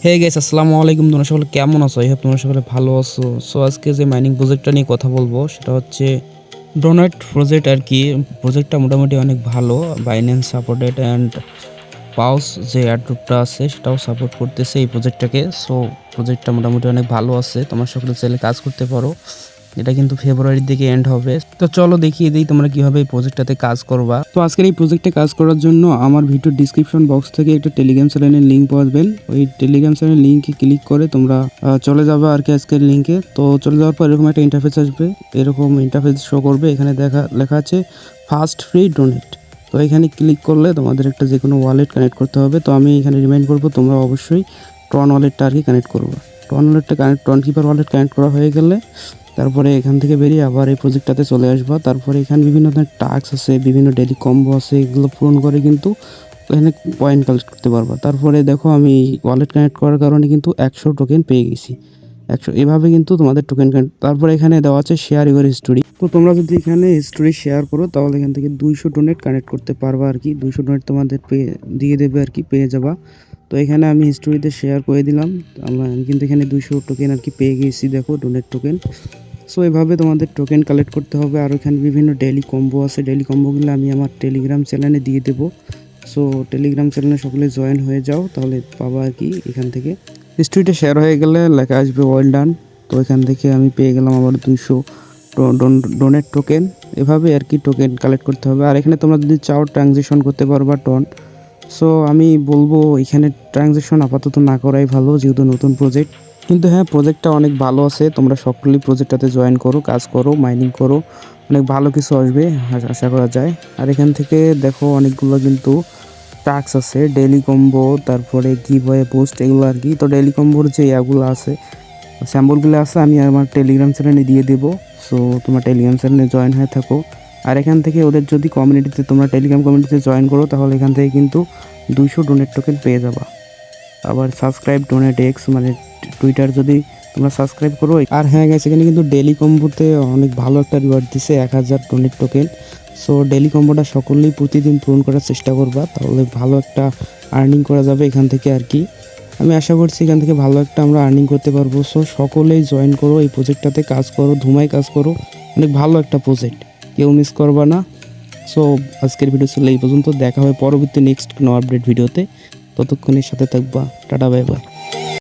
Hey guys, আসসালামু আলাইকুম। তোমরা সকলে কেমন আছো? তোমরা সকলে ভালো আছো। সো আজকে যে মাইনিং প্রজেক্টটা নিয়ে কথা বলবো সেটা হচ্ছে ডোনেট প্রজেক্ট আর কি। প্রজেক্টটা মোটামুটি অনেক ভালো, বাইন্যান্স সাপোর্টেড অ্যান্ড পাউস যে এয়ারড্রপটা আছে সেটাও সাপোর্ট করতেছে এই প্রজেক্টটাকে। সো প্রজেক্টটা মোটামুটি অনেক ভালো আছে, তোমরা সকলে চাইলে কাজ করতে পারো। এটা কিন্তু ফেব্রুয়ারির দিকে এন্ড হবে। তো চলো দেখিয়ে দিই তোমরা কিভাবে এই প্রজেক্টটাতে কাজ করবা। তো আজকের এই প্রজেক্টে কাজ করার জন্য আমার ভিডিও ডিসক্রিপশন বক্স থেকে একটা টেলিগ্রাম চ্যানেলের লিঙ্ক পাবেন। ওই টেলিগ্রাম চ্যানেলের লিঙ্কে ক্লিক করে তোমরা চলে যাবে আর কি আজকের লিঙ্কে। তো চলে যাওয়ার পর এরকম একটা ইন্টারফেস আসবে, এরকম ইন্টারফেস শো করবে। এখানে লেখা আছে ফার্স্ট ফ্রি ডোনেট। তো এখানে ক্লিক করলে তোমাদের একটা যে কোনো ওয়ালেট কানেক্ট করতে হবে। তো আমি এখানে রিমাইন্ড করবো তোমরা অবশ্যই ট্রন ওয়ালেটটা আর কি কানেক্ট করবে। ট্রন ওয়ালেটটা ট্রন কিপার ওয়ালেট কানেক্ট করা হয়ে গেলে তারপরে এখান থেকে বেরিয়ে আবার এই প্রজেক্টটাতে চলে আসবা। তারপরে এখানে বিভিন্ন ধরনের টাস্ক আছে, বিভিন্ন ডেইলি কম্বো আছে, এগুলো পূরণ করে কিন্তু এখানে পয়েন্ট কালেক্ট করতে পারবা। তারপরে দেখো আমি ওয়ালেট কানেক্ট করার কারণে কিন্তু 100 টোকেন পেয়ে গেছি। 100 এভাবে কিন্তু তোমাদের টোকেন কানেক্ট। তারপরে এখানে দেওয়া আছে শেয়ার ইউর হিস্টোরি। তো তোমরা যদি এখানে হিস্টোরি শেয়ার করো তাহলে এখান থেকে 200 ডোনেট কানেক্ট করতে পারবা আর কি। 200 ডোনেট তোমাদের দিয়ে দেবে আর কি, পেয়ে যাবা। তো এখানে আমি হিস্টোরিতে শেয়ার করে দিলাম। আমি কিন্তু এখানে 200 টোকেন আর কি পেয়ে গেছি, দেখো ডোনেট টোকেন। সো এভাবে তোমাদের টোকেন কালেক্ট করতে হবে। আর ওখানে বিভিন্ন ডেইলি কম্বো আছে, ডেইলি কম্বোগুলো আমি আমার টেলিগ্রাম চ্যানেলে দিয়ে দেবো। সো টেলিগ্রাম চ্যানেলে সকলে জয়েন হয়ে যাও, তাহলে পাবা আর কি। এখান থেকে হিস্ট্রিটা শেয়ার হয়ে গেলে লেখা আসবে ওয়েল ডান। তো এখান থেকে আমি পেয়ে গেলাম আবার 200 ডোনেট টোকেন। এভাবে আর কি টোকেন কালেক্ট করতে হবে। আর এখানে তোমরা যদি চাও ট্রানজেকশন করতে পারবা টন। সো আমি বলবো এখানে ট্রানজেকশন আপাতত না করাই ভালো, যেহেতু নতুন প্রজেক্ট। কিন্তু হ্যাঁ, প্রজেক্টটা অনেক ভালো আছে, তোমরা সকলেই প্রজেক্টটাতে জয়েন করো, কাজ করো, মাইনিং করো, অনেক ভালো কিছু আসবে আশা করা যায়। আর এখান থেকে দেখো অনেকগুলো কিন্তু টাস্ক আছে, ডেইলি কম্বো, তারপরে গিভওয়ে পোস্ট, এগুলো আর কি। তো ডেইলি কম্বোর যে ইয়াগুলো আছে, স্যাম্পলগুলো আছে, আমি আমার টেলিগ্রাম চ্যানেলে দিয়ে দেবো। সো তোমার টেলিগ্রাম চ্যানেলে জয়েন হয়ে থাকো। আর এখান থেকে ওদের যদি কমিউনিটিতে তোমরা টেলিগ্রাম কমিউনিটিতে জয়েন করো তাহলে এখান থেকে কিন্তু 200 ডোনেট টোকেন পেয়ে যাবা। আবার সাবস্ক্রাইব ডোনেট এক্স মানে টুইটার যদি তোমরা সাবস্ক্রাইব করো। আর হ্যাঁ গাইস, এখানে কিন্তু ডেইলি কম্বোতে অনেক ভালো একটা রিওয়ার্ড দিছে, 1000 ডোনেট টোকেন। সো ডেইলি কম্বোটা সকলেই প্রতিদিন পূরণ করার চেষ্টা করবা, তাহলে ভালো একটা আর্নিং করা যাবে এখান থেকে আর কি। আমি আশা করছি এখান থেকে ভালো একটা আমরা আর্নিং করতে পারবো। সো সকলেই জয়েন করো, এই প্রজেক্টটাতে কাজ করো, ধুমায় কাজ করো, অনেক ভালো একটা প্রজেক্ট, কেউ মিস করবা না। সো আজকের ভিডিও ছিল এই পর্যন্ত, দেখা হবে পরবর্তী নেক্সট কোনো আপডেট ভিডিওতে। ততক্ষণের সাথে থাকবা। Tata, bye bye.